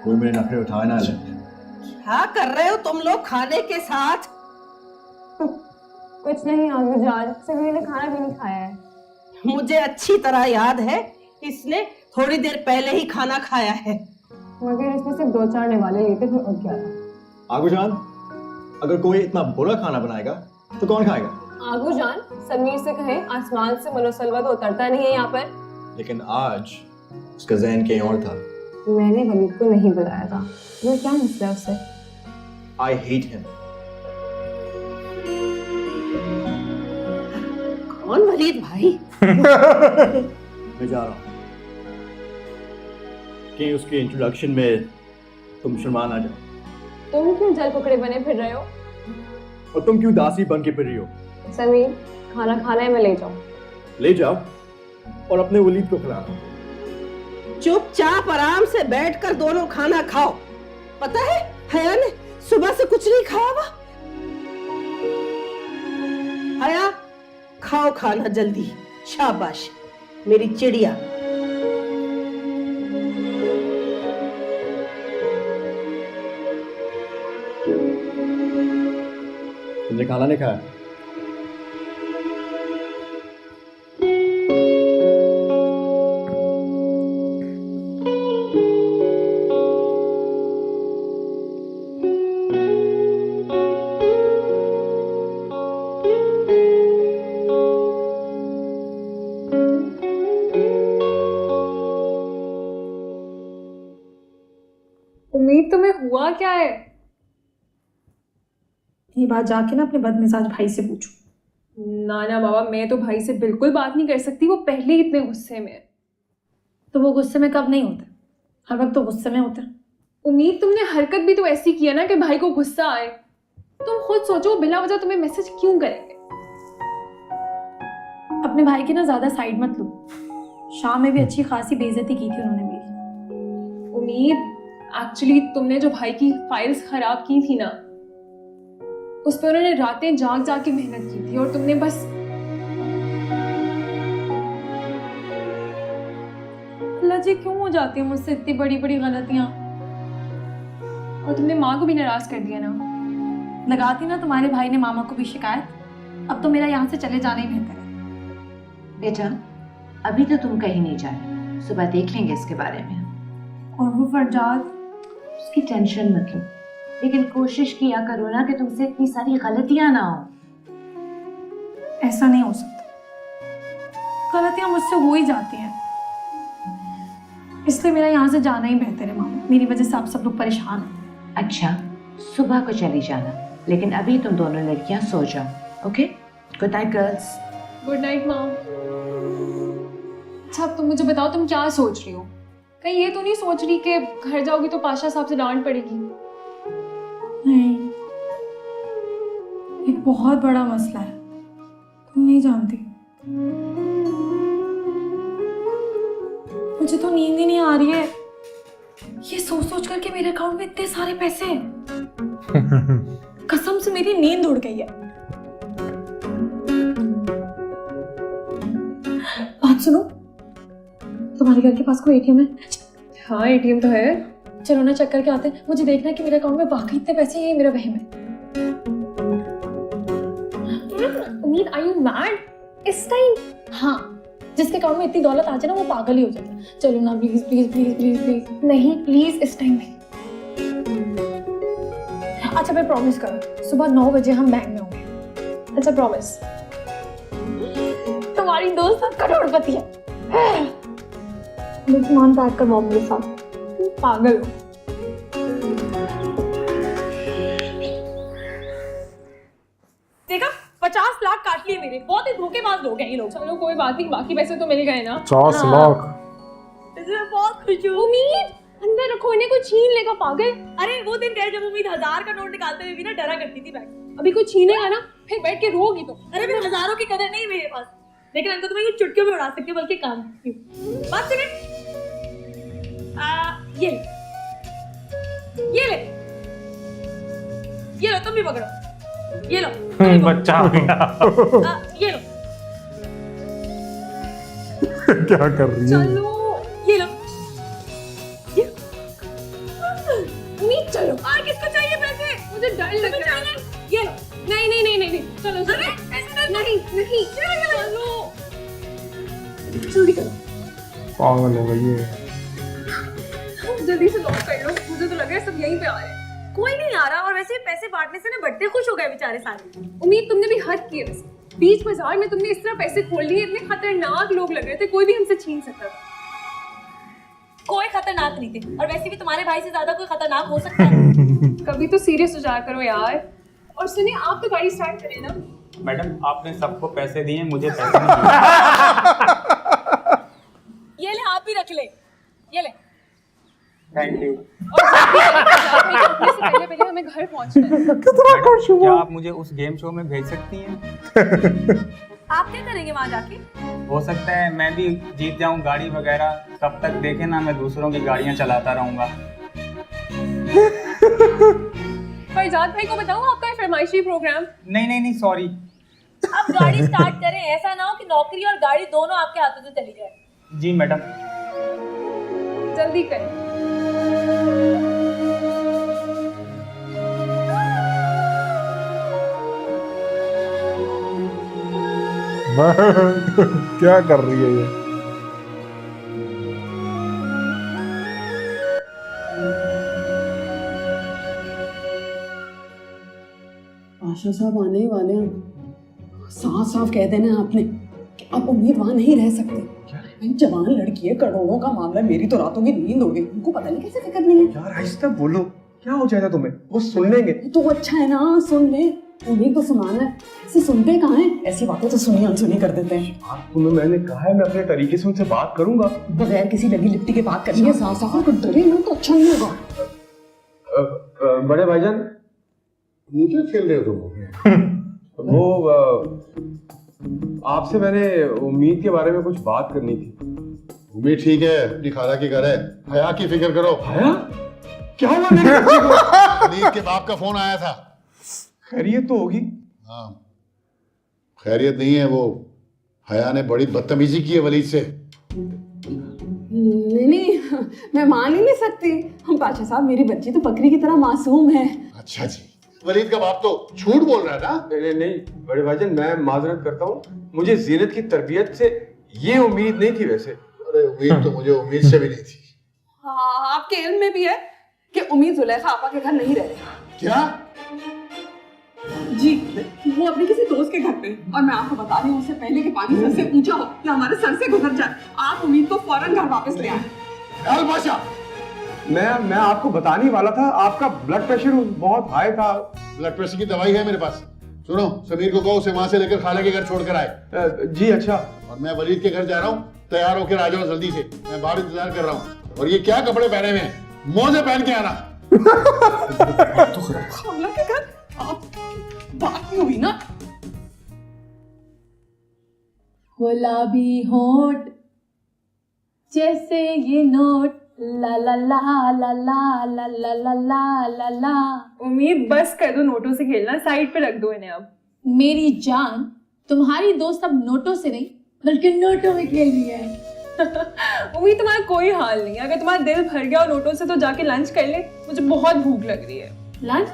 कोई मेरे नखरे उठाए ना ले। क्या कर रहे हो तुम लोग खाने के साथ? कुछ नहीं आगू जान, समीर ने खाना भी नहीं खाया है। मुझे अच्छी तरह याद है इसने थोड़ी देर पहले ही खाना खाया है। मगर इसने सिर्फ 2-4 निवाले लिए थे, फिर उठ गया था। आगू जान, अगर कोई इतना बुरा खाना बनाएगा तो कौन खाएगा? आगू जान, समीर से कहें आसमान से मनोसलवा तो उतरता नहीं है यहाँ पर। लेकिन आज उसका ज़हन कहीं और था। मैंने वलीद को नहीं बुलाया था। वो क्या मसला है उससे? I hate him. कौन वलीद भाई? मैं जा रहा हूँ। कहीं उसके इंट्रोडक्शन में तुम शर्मान आ जाओ। तुम क्यों जल कुकड़े बने फिर रहे हो? और तुम क्यों दासी बन के फिर रही हो? समीर, खाना खाना है, मैं ले जाऊँ? ले जाओ और अपने वलीद को खिलाना। चुपचाप आराम से बैठकर दोनों खाना खाओ। पता है हया ने सुबह से कुछ नहीं खाया हुआ। हया, खाओ खाना जल्दी। शाबाश मेरी चिड़िया। तुमने खाना नहीं खाया? उम्मीद, तुम्हें हुआ क्या है? ये बात जाके ना अपने बदमिजाज भाई से पूछो। ना बाबा, मैं तो भाई से बिल्कुल बात नहीं कर सकती, वो पहले ही इतने गुस्से में है। तो वो गुस्से में कब नहीं होते? हर वक्त तो गुस्से में होते हैं। उम्मीद, तुमने हरकत भी तो ऐसी की है ना कि भाई को गुस्सा आए। तुम खुद सोचो, बिला वजह तुम्हें मैसेज क्यों करेंगे? अपने भाई की ना ज्यादा साइड मत लो। शाम में भी अच्छी खासी बेइज्जती की थी उन्होंने मेरी। उम्मीद, एक्चुअली तुमने जो भाई की फाइल्स खराब की थी ना, उस पर उन्होंने रातें जाग जाग के मेहनत की थी और तुमने बस। अल्लाह जी, क्यों हो जाती है मुझसे इतनी बड़ी बड़ी गलतियां? और तुमने माँ को भी नाराज कर दिया ना। लगाती ना तुम्हारे भाई ने मामा को भी शिकायत। अब तो मेरा यहाँ से चले जाना ही बेहतर है। बेटा, अभी तो तुम कहीं नहीं जाए, सुबह देख लेंगे इसके बारे में। और वो फरजाद, उसकी टेंशन मत लो, लेकिन कोशिश किया करो ना कि तुमसे इतनी सारी गलतियां ना हो। ऐसा नहीं हो सकता। गलतियां मुझसे हो ही जाती हैं, इसलिए मेरा यहाँ से जाना ही बेहतर है मामा। मेरी वजह से आप सब लोग परेशान हैं। अच्छा, सुबह को चली जाना, लेकिन अभी तुम दोनों लड़कियां सो जाओ। Okay, good night girls. Good night माँ। अच्छा, अब तुम मुझे बताओ, तुम क्या सोच रही हो? कहीं ये तो नहीं सोच रही कि घर जाओगी तो पाशा साहब से डांट पड़ेगी? नहीं, एक बहुत बड़ा मसला है, तुम नहीं जानती। मुझे तो नींद ही नहीं आ रही है। ये सोच सोच करके मेरे अकाउंट में इतने सारे पैसे हैं। कसम से मेरी नींद उड़ गई है। बात सुनो, तुम्हारे घर के पास कोई एटीएम है? हाँ, एटीएम तो है। चलो ना, चेक करके आते हैं। मुझे देखना है कि मेरे अकाउंट में वाकई इतने पैसे हैं, ये मेरा वहम है। उम्मीद, आर यू मैड इस टाइम? हाँ, जिसके अकाउंट में इतनी दौलत आ जाए ना, वो पागल ही हो जाता है। चलो ना, please please please please please. नहीं, प्लीज इस टाइम नहीं। अच्छा, मैं प्रॉमिस करो, सुबह 9 बजे हम बैंक में होंगे। अच्छा, प्रॉमिस। तुम्हारी दोस्त करोड़पति है। मेरी मान पैक करवाओ मेरे साथ। पागल हो। देखा, 50 लाख काट लिए मेरे। बहुत ही धोखेबाज लोग हैं ये लोग। चलो कोई बात नहीं, बाकी पैसे तो मिल गए ना। 50 लाख। इसमें बहुत खुश हूँ। उम्मीद, अंदर रखो, इन्हें कोई छीन लेगा पागल। अरे वो दिन गए जब उम्मीद 1000 का नोट निकालते हुए भी ना डरा करती थी बैंक। अभी कोई छीनेगा ना, फिर बैठ के रोगी तो। अरे फिर हजारों की कदर नहीं मेरे पास, लेकिन अंकल तुम्हें ये चुटकियों में उड़ा सकती है, बल्कि काम की बात सुने। ये ले, ये लो, तुम भी पकड़ो। ये लो, बच्चा आ गया। ये लो। क्या कर रही है? चलो, ये लो। और किसको चाहिए पैसे? मुझे डर लग रहा है। ये लो। नहीं नहीं नहीं नहीं चलो चलो नहीं नहीं चलो जल्दी करो पागल है भाई ये। जल्दी से लॉक कर लो, मुझे तो लग रहा है सब यहीं पे आ रहे हैं। कोई नहीं आ रहा, और वैसे पैसे बांटने से ना बट्टे खुश हो गए बेचारे सारे। उम्मीद तुमने भी हद की है वैसे। बीच बाजार में तुमने इस तरह पैसे खोल लिए, इतने खतरनाक लोग लग रहे थे, कोई भी हमसे छीन सकता था। कोई खतरनाक नहीं थे, और वैसे भी तुम्हारे भाई से ज्यादा कोई खतरनाक हो सकता है? कभी तो सीरियस हो जाया करो यार। और सुनिए, आप तो गाड़ी स्टार्ट करें ना। मैडम आपने सबको पैसे दिए, मुझे पैसे नहीं दिए। ये ले, आप भी रख ले, ये ले। Thank you. अपने से पहले पहले हमें घर पहुंचना है। मैडम, क्या आप मुझे उस गेम शो में भेज सकती हैं? आप क्या करेंगे वहाँ जाके? हो सकता है मैं भी जीत जाऊं गाड़ी वगैरह, तब तक देखे ना मैं दूसरों की गाड़ियां चलाता रहूंगा। फरजाद भाई को बताऊं आपका ये फरमाइशी प्रोग्राम? नहीं नहीं नहीं सॉरी। अब गाड़ी स्टार्ट करें, ऐसा ना हो कि नौकरी और गाड़ी दोनों आपके हाथों से चली जाए। जी मैडम। जल्दी करें। क्या कर रही है ये? आशा साहब आने ही वाले हैं। साफ साफ कह देना आपने कि आप उम्मीद वहां नहीं रह सकते। भाई जवान लड़की है, करोड़ों का मामला, मेरी तो रातों की नींद हो गई। उनको पता नहीं कैसे फिक्र नहीं है। यार आहिस्ता बोलो, क्या हो जाएगा तुम्हें? वो सुन लेंगे। तो अच्छा है ना, सुन ले। उन्हीं को सुनाना है, ऐसे सुनते कहाँ हैं? ऐसी बातें तो सुनी अनसुनी कर देते हैं। आपको मैंने कहा है मैं अपने तरीके से उनसे बात करूंगा। बगैर किसी लगी लिपटी के बात करनी है। साफ साफ को डरे ना तो अच्छा नहीं होगा। बड़े भाईजान, ये क्या खेल रहे हो तुम? वो आपसे मैंने उम्मीद के बारे में कुछ बात करनी थी। उम्मीद ठीक है, अपनी खाला की घर है, हया की फिक्र करो। हया? क्या हुआ मेरी बच्ची को? वलीद के बाप का फोन आया था। खैरियत तो होगी। हाँ, खैरियत नहीं है। वो हया ने बड़ी बदतमीजी की है वलीद से। नहीं, मैं मान ही नहीं सकती। हम पाशा साहब, मेरी बच्ची तो बकरी की तरह मासूम है। अच्छा जी, वलीद का बाप तो झूठ बोल रहा है ना? नहीं नहीं बड़े भाईजान, मैं माजरत करता हूँ। मुझे जीनत की तरबियत से ये उम्मीद नहीं थी वैसे। अरे उम्मीद तो मुझे उम्मीद से भी नहीं थी। हाँ, आपके इल्म में भी है कि उम्मीद जुलेखा आपा के घर नहीं रह रही। क्या? जी, वो अपने किसी दोस्त के घर पे, और मैं आपको बता रही हूँ, उससे पहले कि पानी सर से ऊंचा हो या हमारे सर से गुजर जाए, आप उम्मीद को फौरन घर वापस ले आए। अल बादशाह, मैं आपको बताने ही वाला था, आपका ब्लड प्रेशर बहुत हाई था। ब्लड प्रेशर की दवाई है मेरे पास। सुनो, समीर को कहो उसे वहां से लेकर खाला के घर छोड़ कर आए। जी अच्छा। और मैं वलीद के घर जा रहा हूँ, तैयार होकर आ जाओ जल्दी से। मैं बाहर इंतजार कर रहा हूँ। और ये क्या कपड़े पहने हुए हैं? मोजे पहन के आना। खाला के घर आप बात नहीं हुई ना। गुलाबी होठ जैसे ये नोट, ला ला ला ला ला ला ला ला ला ला ला। उम्मीद बस कर दो नोटों से खेलना, साइड पे रख दो इन्हें अब। मेरी जान, तुम्हारी दोस्त अब नोटों से नहीं बल्कि नोटों में खेल रही है। उम्मीद तुम्हारा कोई हाल नहीं है। अगर तुम्हारा दिल भर गया और नोटों से, तो जाके लंच कर ले, मुझे बहुत भूख लग रही है। लंच?